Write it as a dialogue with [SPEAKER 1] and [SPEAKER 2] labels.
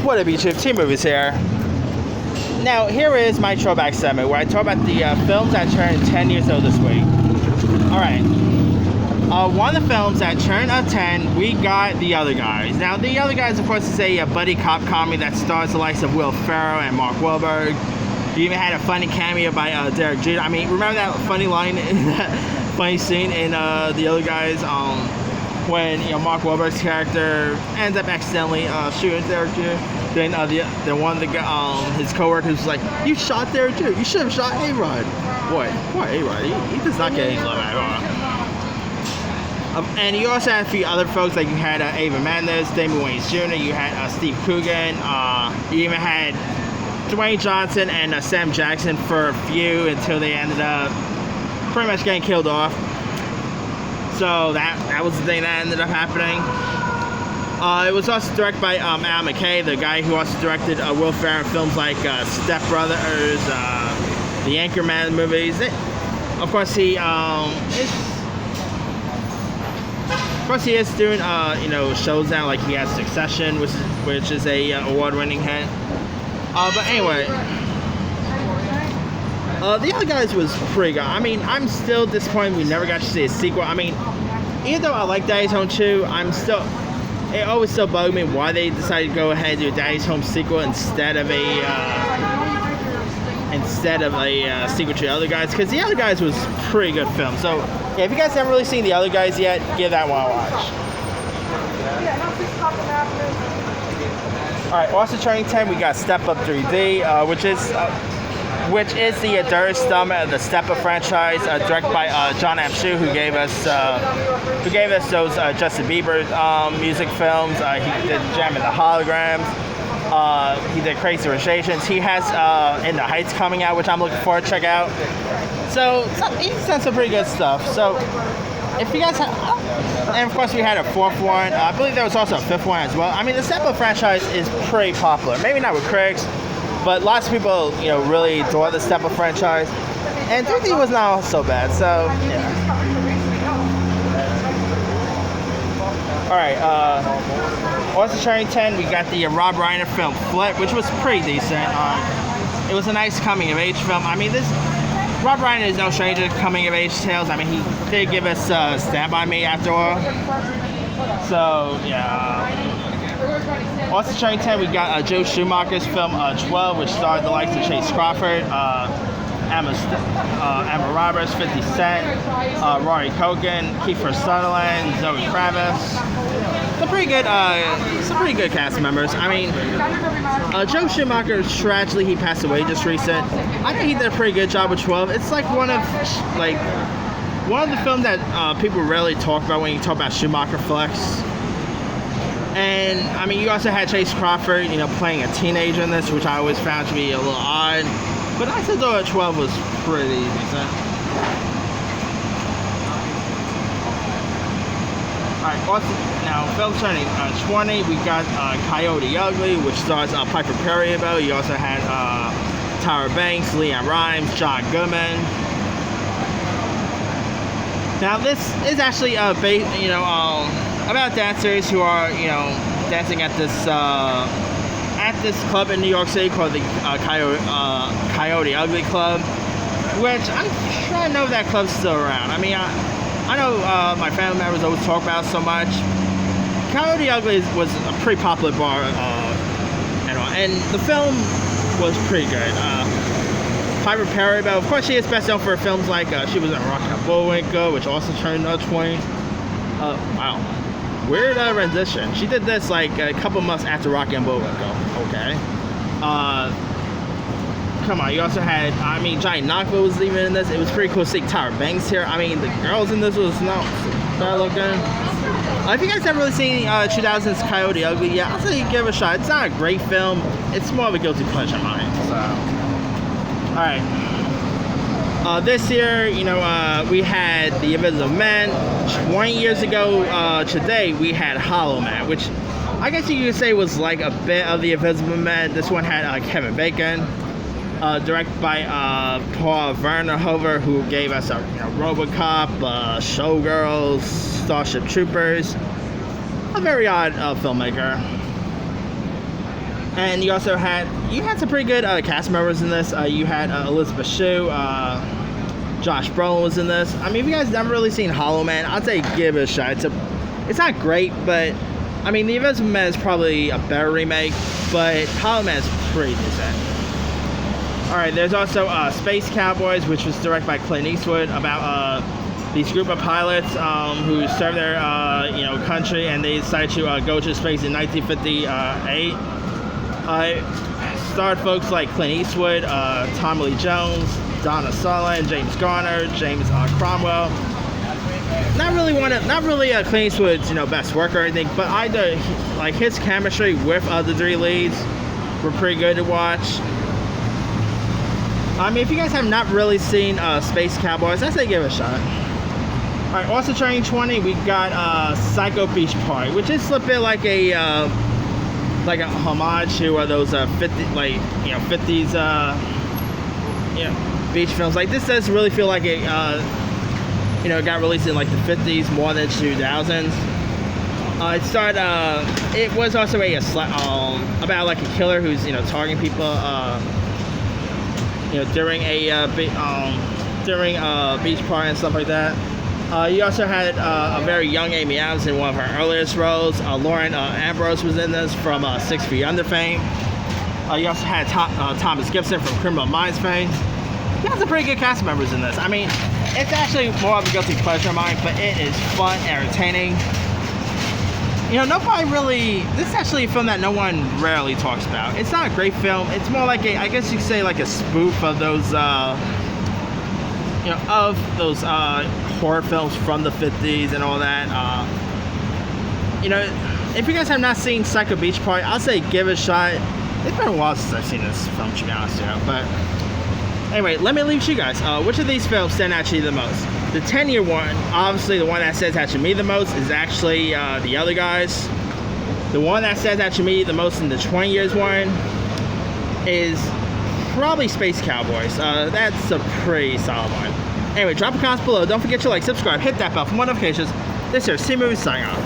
[SPEAKER 1] What up, YouTube? Team Movies here. Now, here is my throwback segment where I talk about the films that turned 10 years old this week. Alright. One of the films that turned 10, we got The Other Guys. Now, The Other Guys, of course, is a buddy cop comedy that stars the likes of Will Ferrell and Mark Wahlberg. You even had a funny cameo by Derek Jeter. I mean, remember that funny line in that funny scene in The Other Guys? When Mark Wahlberg's character ends up accidentally shooting Derek Jeter, then the one his coworker was like, "You shot Derek Jeter. You should have shot A-Rod." What A-Rod? He does not get any love at all. And you also had a few other folks, like you had Ava Mendes, Damon Wayans Jr. You had Steve Coogan. You even had Dwayne Johnson and Sam Jackson for a few until they ended up pretty much getting killed off. So that was the thing that ended up happening. It was also directed by Al McKay, the guy who also directed Will Ferrell films like Step Brothers, the Anchorman movies. Of course, he is doing shows now, like he has Succession, which is a award-winning hit. But anyway. The Other Guys was pretty good. I mean, I'm still disappointed we never got to see a sequel. I mean, even though I like Daddy's Home 2, it always still bugged me why they decided to go ahead and do a Daddy's Home sequel instead of a sequel to The Other Guys, because The Other Guys was a pretty good film. So, yeah, if you guys haven't really seen The Other Guys yet, give that one a watch. Alright, also turning 10, we got Step Up 3D, which is the third installment of the Step Up franchise, directed by John M. Chu, who gave us those Justin Bieber music films. He did Jam and the Holograms. He did Crazy Rich Asians. He has In the Heights coming out, which I'm looking forward to check out. So he's done some pretty good stuff. So if you guys have, and of course we had a fourth one. I believe there was also a fifth one as well. I mean, the Step Up franchise is pretty popular. Maybe not with critics, but lots of people, really adore the Step Up franchise. And 3D was not so bad, so, yeah. Alright, also turning 10, we got the Rob Reiner film Flip, which was pretty decent. It was a nice coming-of-age film. I mean, Rob Reiner is no stranger to coming-of-age tales. I mean, he did give us Stand By Me after all. So, yeah. Also turning 10, we got Joe Schumacher's film 12, which starred the likes of Chase Crawford, Emma Roberts, 50 Cent, Rory Culkin, Kiefer Sutherland, Zoe Kravitz. Some pretty good cast members. I mean, Joe Schumacher, tragically, he passed away just recent. I think he did a pretty good job with 12. It's like one of the films that people rarely talk about when you talk about Schumacher flicks. And, I mean, you also had Chase Crawford, playing a teenager in this, which I always found to be a little odd. But I still thought 12 was pretty decent. Alright, also, now, film turning 20, we got Coyote Ugly, which stars Piper Perabo. You also had Tyra Banks, Leanne Rimes, John Goodman. Now, this is actually about dancers who are, dancing at this club in New York City called the Coyote Ugly Club, which I'm trying to know if that club's still around. I mean, I know my family members always talk about it so much. Coyote Ugly was a pretty popular bar, and the film was pretty good. Piper Perabo, of course, she is best known for films like she was in Rocky and Bullwinkle, which also turned 20. Wow. Weird rendition. She did this like a couple months after Rocky and Bullwinkle. Okay. Come on. You also had, Johnny Knoxville was even in this. It was pretty cool to see Tyra Banks here. I mean, the girls in this was not bad looking. If you guys haven't really seen 2000's Coyote Ugly, yeah, I'll say give it a shot. It's not a great film. It's more of a guilty pleasure of mine. So, all right. This year, we had The Invisible Man. 20 years ago today, we had Hollow Man, which I guess you could say was like a bit of The Invisible Man. This one had Kevin Bacon, directed by Paul Verhoeven, who gave us RoboCop, Showgirls, Starship Troopers. A very odd filmmaker. And you also had some pretty good cast members in this. You had Elizabeth Shue, Josh Brolin was in this. I mean, if you guys never really seen Hollow Man, I'd say give it a shot. It's not great, but I mean, The Invisible Man is probably a better remake, but Hollow Man is pretty decent. All right, there's also Space Cowboys, which was directed by Clint Eastwood, about these group of pilots who serve their country, and they decide to go to space in 1958. Starred folks like Clint Eastwood, Tommy Lee Jones, Donna Sutherland, James Garner, James Cromwell. Not really Clint Eastwood's best work or anything, but either like his chemistry with the three leads were pretty good to watch. I mean, if you guys have not really seen Space Cowboys, I say give it a shot. Alright, also turning 20, we got Psycho Beach Party, which is a bit like a homage to those 50s beach films. Like, this does really feel like it got released in like the 50s more than 2000s. It was also about like a killer who's targeting people during a beach party and stuff like that. You also had a very young Amy Adams in one of her earliest roles. Lauren Ambrose was in this from 6 Feet Under fame. You also had Thomas Gibson from Criminal Minds fame. You have some pretty good cast members in this. I mean, it's actually more of a guilty pleasure of mine, but it is fun, entertaining. Nobody really... This is actually a film that no one rarely talks about. It's not a great film. It's more like I guess you could say like a spoof of those... horror films from the 50s and all that. If you guys have not seen Psycho Beach Party, I'll say give it a shot. It's been a while since I've seen this film, to be honest, but anyway, let me leave it to you guys. Which of these films stand out to you the most? The 10-year one, obviously the one that stands out to me the most is actually The Other Guys. The one that stands out to me the most in the 20 years one is probably Space Cowboys. That's a pretty solid one. Anyway, drop a comment below. Don't forget to like, subscribe, hit that bell for more notifications. This here is C-Movie signing off.